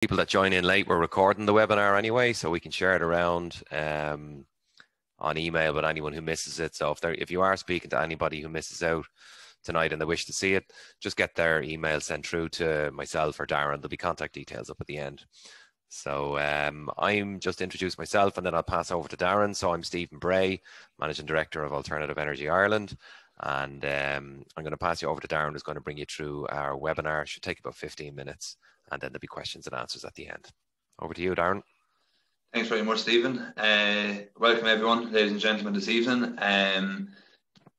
People that join in late, we're recording the webinar anyway, so we can share it around on email with anyone who misses it. So if you are speaking to anybody who misses out tonight and they wish to see it, just get their email sent through to myself or Darren. There'll be contact details up at the end. So I'm just introduce myself and then I'll pass over to Darren. So I'm Stephen Bray, Managing Director of Alternative Energy Ireland. And I'm going to pass you over to Darren, who's going to bring you through our webinar. It should take about 15 minutes. And then there'll be questions and answers at the end. Over to you, Darren. Thanks very much, Stephen. Welcome everyone, ladies and gentlemen, this evening.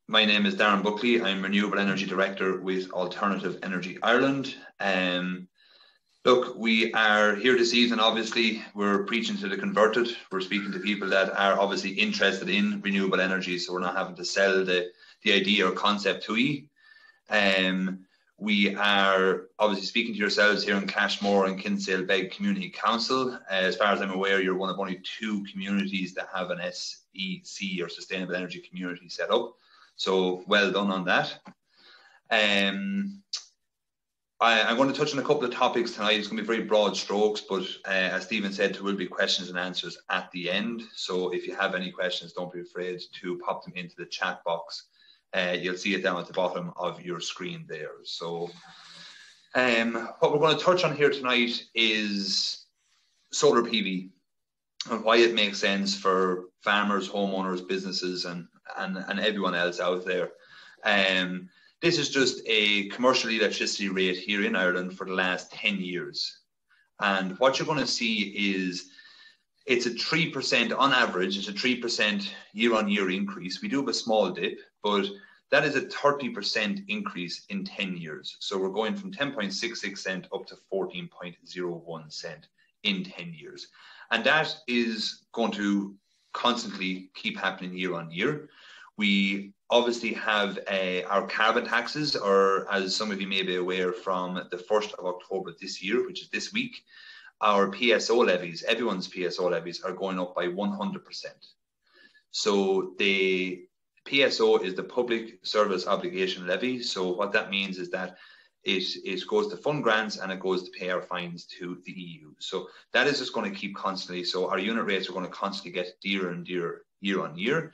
My name is Darren Buckley. I'm Renewable Energy Director with Alternative Energy Ireland. Look, we are here this evening. Obviously, we're preaching to the converted. We're speaking to people that are obviously interested in renewable energy, so we're not having to sell the idea or concept to you. We are obviously speaking to yourselves here in Cashmore and Kinsale Beg Community Council. As far as I'm aware, you're one of only 2 communities that have an SEC or Sustainable Energy Community set up. So well done on that. I'm going to touch on a couple of topics tonight. It's going to be very broad strokes, but as Stephen said, there will be questions and answers at the end. So if you have any questions, don't be afraid to pop them into the chat box. You'll see it down at the bottom of your screen there. So what we're going to touch on here tonight is solar PV and why it makes sense for farmers, homeowners, businesses, and everyone else out there. This is just a commercial electricity rate here in Ireland for the last 10 years. And what you're going to see is it's a 3% on average. It's a 3% year-on-year increase. We do have a small dip, but that is a 30% increase in 10 years. So we're going from 10.66 cent up to 14.01 cent in 10 years. And that is going to constantly keep happening year on year. We obviously have our carbon taxes, or as some of you may be aware, from the 1st of October this year, which is this week, our PSO levies, everyone's PSO levies, are going up by 100%. So the PSO is the Public Service Obligation Levy. So what that means is that it goes to fund grants and it goes to pay our fines to the EU. So that is just going to keep constantly. So our unit rates are going to constantly get dearer and dearer year on year.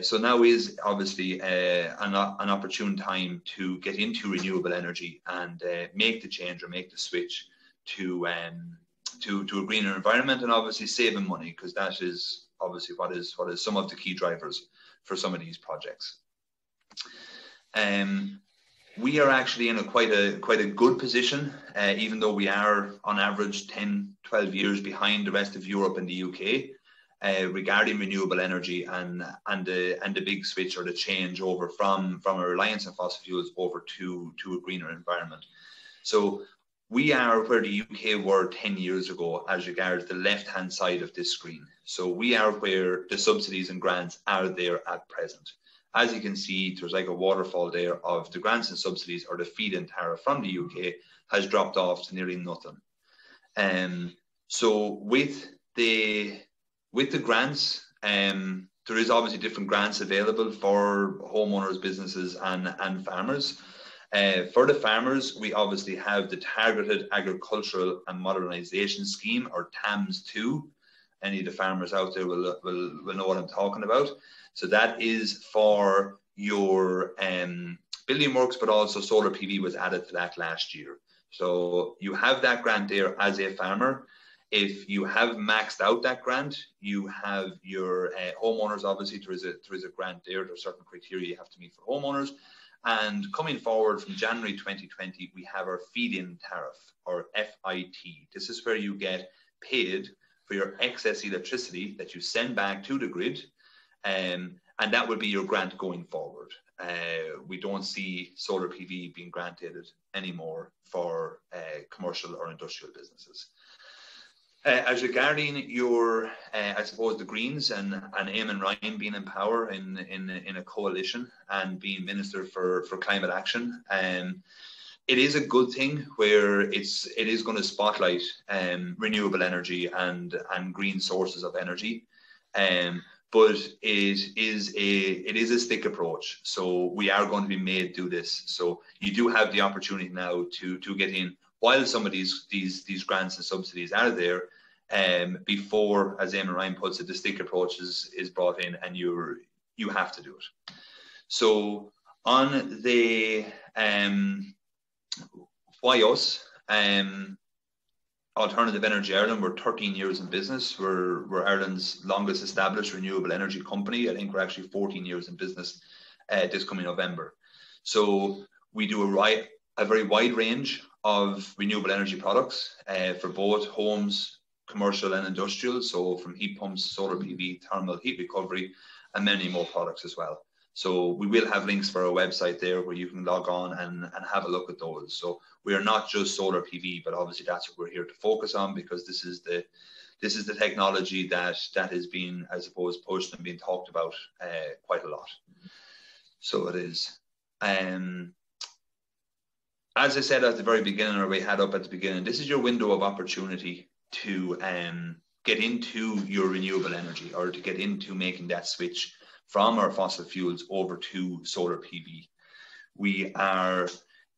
So now is obviously an opportune time to get into renewable energy and make the change or make the switch to a greener environment, and obviously saving money, because that is obviously what is some of the key drivers for some of these projects. We are actually in quite a good position, even though we are on average 10, 12 years behind the rest of Europe and the UK regarding renewable energy and the big switch or the change over from a reliance on fossil fuels over to a greener environment. So we are where the UK were 10 years ago as regards the left-hand side of this screen. So we are where the subsidies and grants are there at present. As you can see, there's like a waterfall there of the grants and subsidies, or the feed-in tariff from the UK has dropped off to nearly nothing. So with the grants, there is obviously different grants available for homeowners, businesses, and farmers. For the farmers, we obviously have the Targeted Agricultural and Modernisation Scheme, or TAMS2. Any of the farmers out there will know what I'm talking about. So that is for your building works, but also solar PV was added to that last year. So you have that grant there as a farmer. If you have maxed out that grant, you have your homeowners. Obviously, there is a grant there. There's certain criteria you have to meet for homeowners. And coming forward from January 2020, we have our feed-in tariff, or FIT. This is where you get paid for your excess electricity that you send back to the grid, and that will be your grant going forward. We don't see solar PV being granted anymore for commercial or industrial businesses. As regarding your, I suppose, the Greens and Eamon Ryan being in power in a coalition and being Minister for Climate Action, it is a good thing where it is going to spotlight renewable energy and green sources of energy, but it is a stick approach. So we are going to be made do this. So you do have the opportunity now to get in while some of these grants and subsidies are there, before, as Eamon Ryan puts it, the stick approach is brought in, and you have to do it. So on the why us? Alternative Energy Ireland, we're 13 years in business. We're Ireland's longest established renewable energy company. I think we're actually 14 years in business this coming November. So we do a very wide range of renewable energy products for both homes, commercial and industrial. So from heat pumps, solar PV, thermal heat recovery, and many more products as well. So we will have links for our website there where you can log on and have a look at those. So we are not just solar PV, but obviously that's what we're here to focus on, because this is the technology that has been, I suppose, pushed and being talked about quite a lot. So it is. As I said at the very beginning, or we had up at the beginning, this is your window of opportunity to get into your renewable energy, or to get into making that switch from our fossil fuels over to solar PV. We are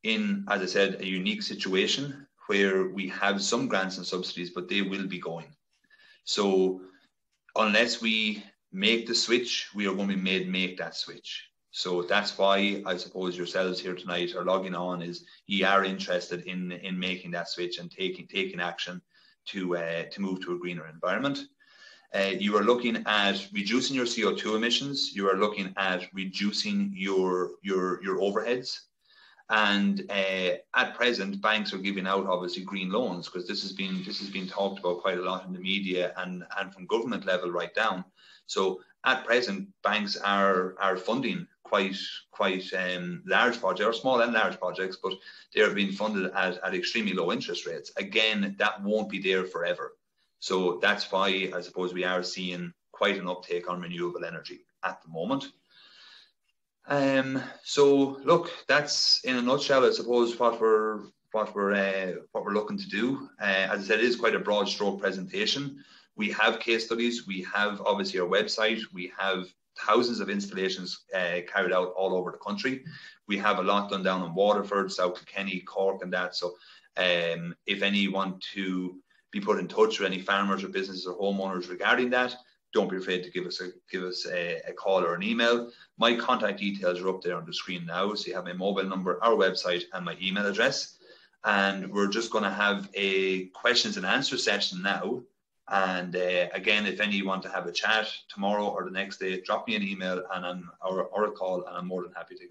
in, as I said, a unique situation where we have some grants and subsidies, but they will be going. So unless we make the switch, we are going to be made make that switch. So that's why I suppose yourselves here tonight are logging on, is you are interested in making that switch and taking action to move to a greener environment. You are looking at reducing your CO2 emissions. You are looking at reducing your overheads. And at present, banks are giving out obviously green loans, because this has been talked about quite a lot in the media and from government level right down. So at present, banks are funding quite large projects, or small and large projects, but they are being funded at extremely low interest rates. Again, that won't be there forever. So that's why I suppose we are seeing quite an uptake on renewable energy at the moment. So look, that's in a nutshell, I suppose, what we're looking to do. As I said, it is quite a broad stroke presentation. We have case studies. We have obviously our website. We have thousands of installations carried out all over the country. We have a lot done down in Waterford, South Kilkenny, Cork, and that. So if any want to be put in touch with any farmers or businesses or homeowners regarding that, don't be afraid to give us a call or an email. My contact details are up there on the screen now, so you have my mobile number, our website, and my email address. And we're just going to have a questions and answer session now. And again, if any want to have a chat tomorrow or the next day, drop me an email or a call, and I'm more than happy to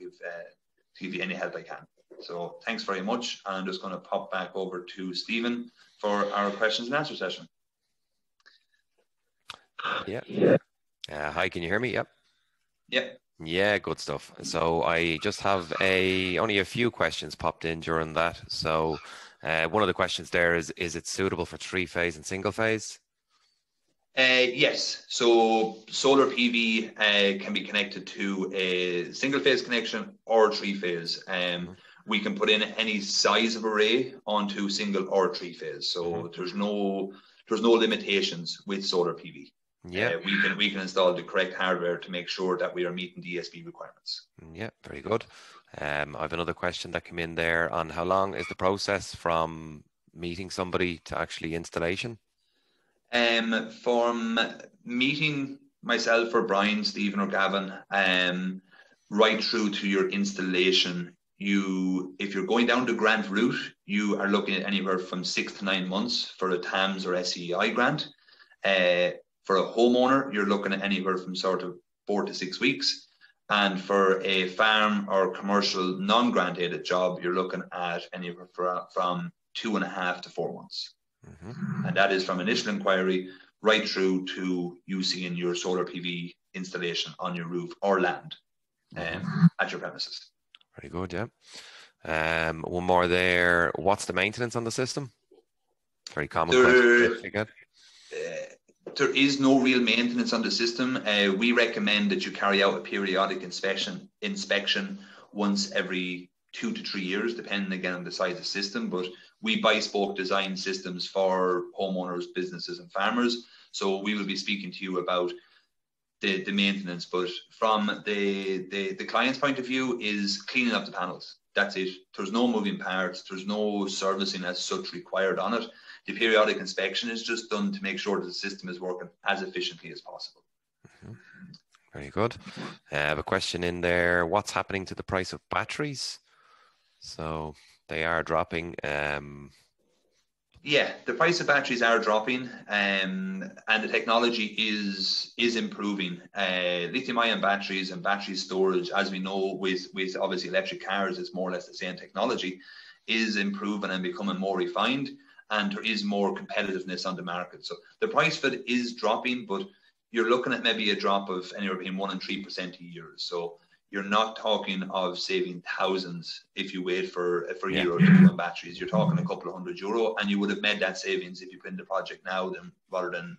give you any help I can. So thanks very much. I'm just going to pop back over to Stephen for our questions and answer session. Yeah. Hi, can you hear me? Yep. Yep. Yeah, good stuff. So I just have only a few questions popped in during that. So one of the questions there is it suitable for 3-phase and single phase? Yes. So solar PV can be connected to a single phase connection or 3-phase. We can put in any size of array onto single or 3-phase. So there's no limitations with solar PV. Yeah, we can install the correct hardware to make sure that we are meeting DSB requirements. Yeah, very good. I have another question that came in there on how long is the process from meeting somebody to actually installation? From meeting myself or Brian, Stephen or Gavin, right through to your installation, if you're going down the grant route, you are looking at anywhere from 6 to 9 months for a TAMS or SEI grant. For a homeowner, you're looking at anywhere from sort of 4 to 6 weeks. And for a farm or commercial non-grant aided job, you're looking at anywhere from 2.5 to 4 months. And that is from initial inquiry right through to you seeing your solar PV installation on your roof or land at your premises. Very good, yeah. One more there. What's the maintenance on the system? Very common question. There is no real maintenance on the system. We recommend that you carry out a periodic inspection once every 2 to 3 years, depending again on the size of the system. But we bespoke design systems for homeowners, businesses, and farmers. So we will be speaking to you about the maintenance. But from the client's point of view, is cleaning up the panels. That's it. There's no moving parts. There's no servicing as such required on it. The periodic inspection is just done to make sure that the system is working as efficiently as possible. Mm-hmm. Very good. I have a question in there. What's happening to the price of batteries? So they are dropping. Yeah, the price of batteries are dropping, and the technology is improving. Lithium-ion batteries and battery storage, as we know, with obviously electric cars, it's more or less the same technology, is improving and becoming more refined, and there is more competitiveness on the market. So the price of it is dropping, but you're looking at maybe a drop of anywhere between 1% and 3% a year. So you're not talking of saving thousands if you wait for a year or two on batteries. You're talking a couple of €100, and you would have made that savings if you put in the project now, rather than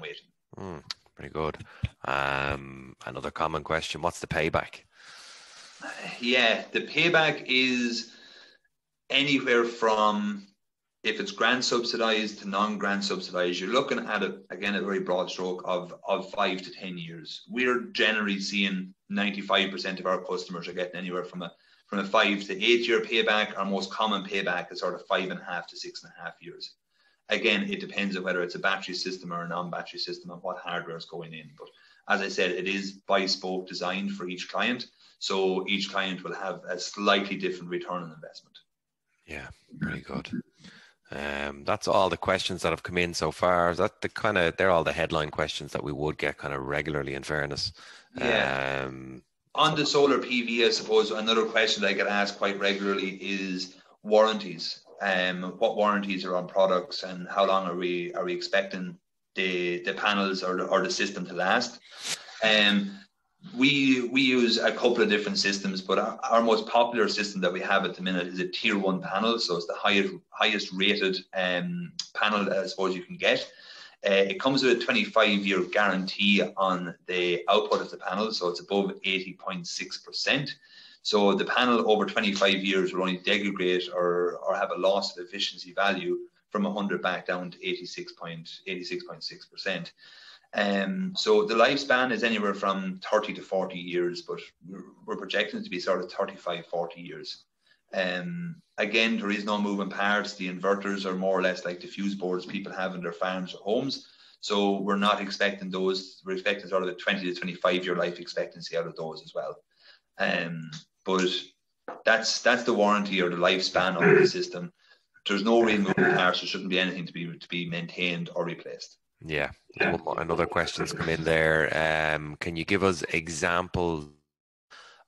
waiting. Very good. Another common question: what's the payback? Yeah, the payback is anywhere from, if it's grant subsidized to non-grant subsidized, you're looking at a very broad stroke of 5 to 10 years. We're generally seeing 95% of our customers are getting anywhere from a 5 to 8 year payback. Our most common payback is sort of 5.5 to 6.5 years. Again, it depends on whether it's a battery system or a non-battery system and what hardware is going in. But as I said, it is bespoke designed for each client. So each client will have a slightly different return on investment. Yeah, very good. That's all the questions that have come in so far. Is that they're all the headline questions that we would get kind of regularly, in fairness. Yeah. On the solar PV, I suppose another question that I get asked quite regularly is warranties. What warranties are on products, and how long are we expecting the panels or the system to last? We use a couple of different systems, but our most popular system that we have at the minute is a tier 1 panel. So it's the highest rated panel that I suppose you can get. It comes with a 25-year guarantee on the output of the panel, so it's above 80.6%. So the panel over 25 years will only degrade or have a loss of efficiency value from 100 back down to 86.6%. So the lifespan is anywhere from 30 to 40 years, but we're projecting it to be sort of 35, 40 years. Again, there is no moving parts. The inverters are more or less like the fuse boards people have in their farms or homes. So we're not expecting those. We're expecting sort of a 20 to 25 year life expectancy out of those as well. But that's the warranty or the lifespan of the system. There's no real moving parts. There shouldn't be anything to be maintained or replaced. Yeah. Another question's come in there. Can you give us examples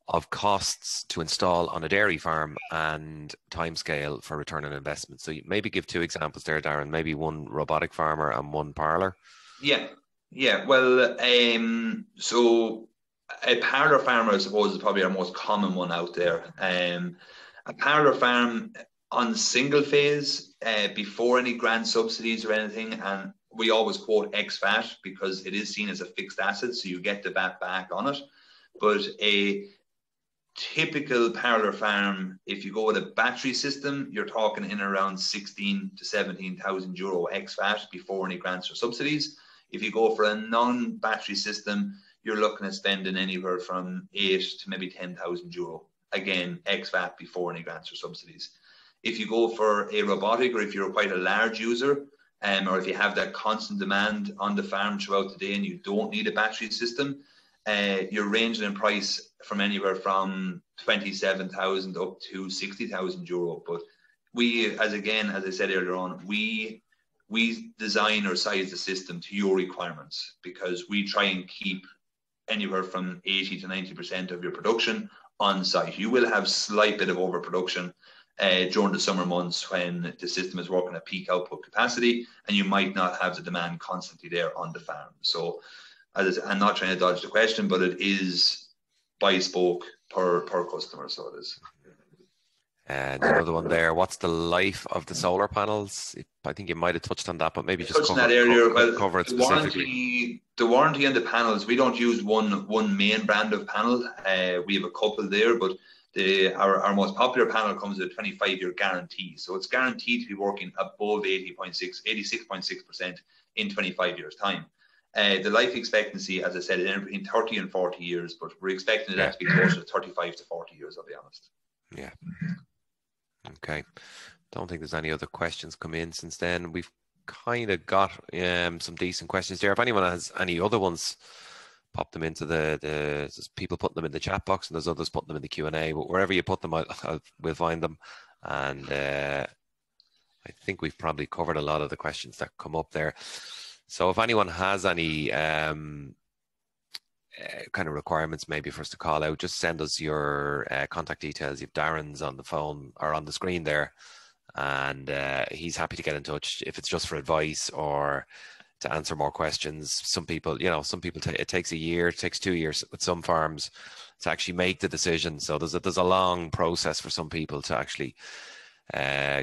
of costs to install on a dairy farm and timescale for return on investment? So you maybe give 2 examples there, Darren. Maybe one robotic farmer and one parlour. Yeah. Well, so a parlour farmer, I suppose, is probably our most common one out there. A parlour farm on single phase, before any grant subsidies or anything, and we always quote ex-VAT because it is seen as a fixed asset, so you get the VAT back on it. But a typical parlour farm, if you go with a battery system, you're talking in around 16 to 17,000 euro ex-VAT before any grants or subsidies. If you go for a non-battery system, you're looking at spending anywhere from 8 to maybe 10,000 euro. Again, ex-VAT before any grants or subsidies. If you go for a robotic, or if you're quite a large user, or if you have that constant demand on the farm throughout the day and you don't need a battery system, you're ranging in price from anywhere from 27,000 up to 60,000 euro. But we, as I said earlier on, we design or size the system to your requirements, because we try and keep anywhere from 80 to 90% of your production on site. You will have slight bit of overproduction during the summer months when the system is working at peak output capacity, and you might not have the demand constantly there on the farm. So I'm not trying to dodge the question, but it is bespoke per customer, so it is. And another one there, what's the life of the solar panels? I think you might have touched on that, but maybe just cover it specifically. The warranty on the panels, we don't use one main brand of panel. We have a couple there, but our most popular panel comes with a 25-year guarantee. So it's guaranteed to be working above 86.6% in 25 years' time. The life expectancy, as I said, is between 30 and 40 years, but we're expecting that to be closer to 35 to 40 years, I'll be honest. Yeah. Okay. Don't think there's any other questions come in since then. We've kind of got some decent questions there. If anyone has any other ones, pop them into there's people putting them in the chat box, and there's others putting them in the Q&A. But wherever you put them, we'll find them. And I think we've probably covered a lot of the questions that come up there. So if anyone has any kind of requirements maybe for us to call out, just send us your contact details. You've Darren's on the phone or on the screen there, and he's happy to get in touch if it's just for advice or to answer more questions. Some people, it takes a year, it takes 2 years with some farms to actually make the decision. So there's a long process for some people to actually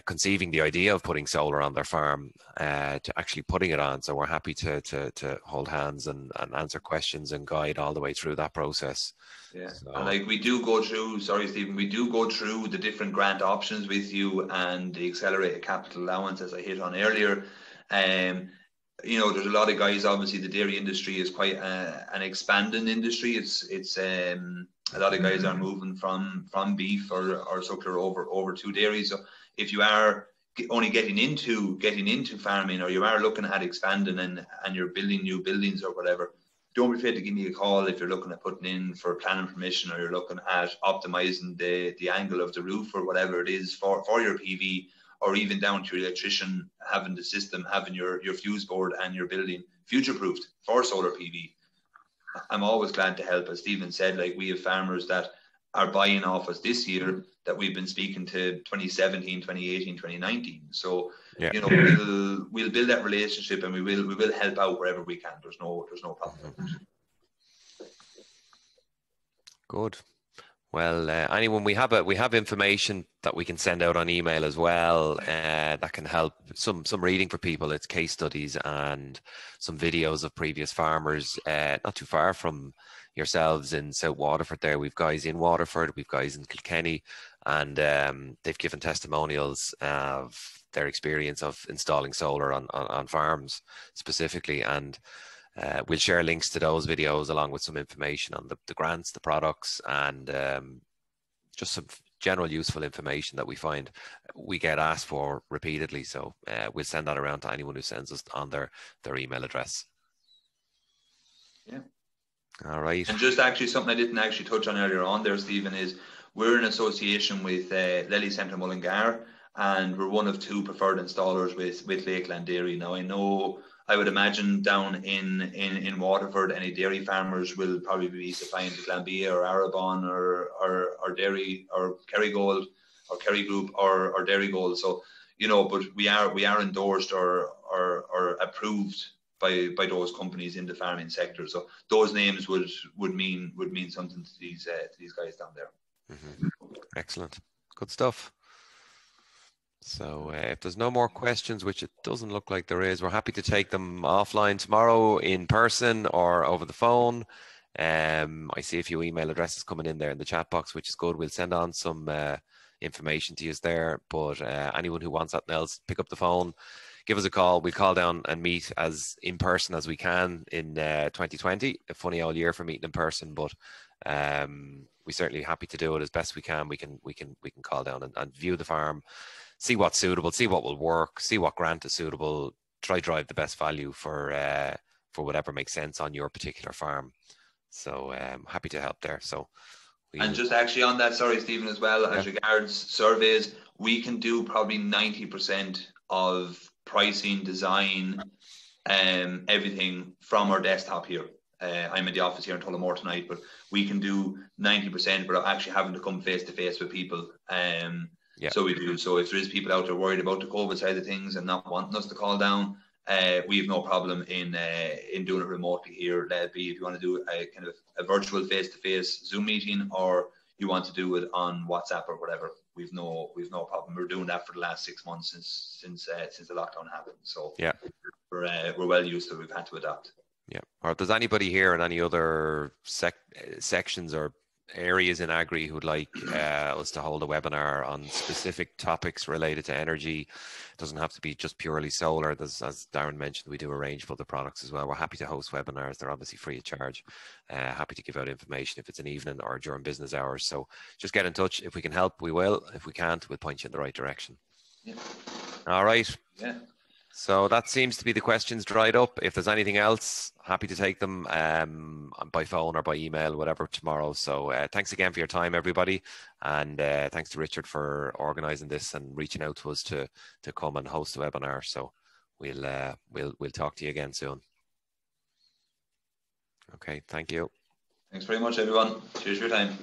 conceiving the idea of putting solar on their farm to actually putting it on. So we're happy to hold hands and answer questions and guide all the way through that process. Yeah, so, and like we do go through, sorry Stephen, we do go through the different grant options with you and the accelerated capital allowance, as I hit on earlier. There's a lot of guys, obviously the dairy industry is quite an expanding industry. It's a lot of guys are moving from beef or suckler over to dairy. So if you are only getting into farming, or you are looking at expanding and you're building new buildings or whatever, don't be afraid to give me a call if you're looking at putting in for planning permission, or you're looking at optimizing the angle of the roof or whatever it is for your PV, or even down to your electrician having the system, having your fuse board and your building future-proofed for solar PV. I'm always glad to help. As Stephen said, like, we have farmers that are buying off us this year that we've been speaking to 2017, 2018, 2019. So, yeah, we'll build that relationship, and we will help out wherever we can. There's no problem. Good. Well, anyone, we have information that we can send out on email as well that can help some reading for people. It's case studies and some videos of previous farmers not too far from yourselves in South Waterford there. We've guys in Waterford, we've guys in Kilkenny, and they've given testimonials of their experience of installing solar on farms specifically, and we'll share links to those videos along with some information on the grants, the products, and just some general useful information that we find we get asked for repeatedly. So we'll send that around to anyone who sends us on their email address. Yeah. All right. And just actually something I didn't actually touch on earlier on there, Stephen, is we're in association with Lely Centre Mullingar, and we're one of 2 preferred installers with Lakeland Dairy. Now, I would imagine down in Waterford, any dairy farmers will probably be supplying to Glanbia or Arabon or Dairy or Kerrygold or Kerry Group or Dairygold. So, but we are endorsed or approved by those companies in the farming sector. So those names would mean something to these guys down there. Mm-hmm. Excellent. Good stuff. So if there's no more questions, which it doesn't look like there is, we're happy to take them offline tomorrow in person or over the phone. I see a few email addresses coming in there in the chat box, which is good. We'll send on some information to you there. But anyone who wants that else, pick up the phone, give us a call. We'll call down and meet as in person as we can in 2020. A funny old year for meeting in person, but we're certainly happy to do it as best we can. We can call down and view the farm, see what's suitable, see what will work, see what grant is suitable, try drive the best value for whatever makes sense on your particular farm. So happy to help there. So and just actually on that, sorry Stephen, as well, as regards surveys, we can do probably 90% of pricing, design, everything from our desktop here. I'm in the office here in Tullamore tonight, but we can do 90% without actually having to come face to face with people. So we do. So if there is people out there worried about the COVID side of things and not wanting us to call down, we have no problem in doing it remotely here. Let be if you want to do a kind of a virtual face-to-face Zoom meeting, or you want to do it on WhatsApp or whatever. We've no problem. We're doing that for the last 6 months since the lockdown happened. So we're well used to it. We've had to adapt. Yeah. Or if there's anybody here in any other sections or areas in agri who would like us to hold a webinar on specific topics related to energy, it doesn't have to be just purely solar. There's, as Darren mentioned, we do a range of other products as well. We're happy to host webinars. They're obviously free of charge. Happy to give out information if it's an evening or during business hours. So just get in touch. If we can help, we will. If we can't, we'll point you in the right direction. Yeah. All right. Yeah. So that seems to be the questions dried up. If there's anything else, happy to take them by phone or by email, whatever, tomorrow. So thanks again for your time, everybody. And thanks to Richard for organising this and reaching out to us to come and host the webinar. So we'll talk to you again soon. Okay, thank you. Thanks very much, everyone. Cheers for your time.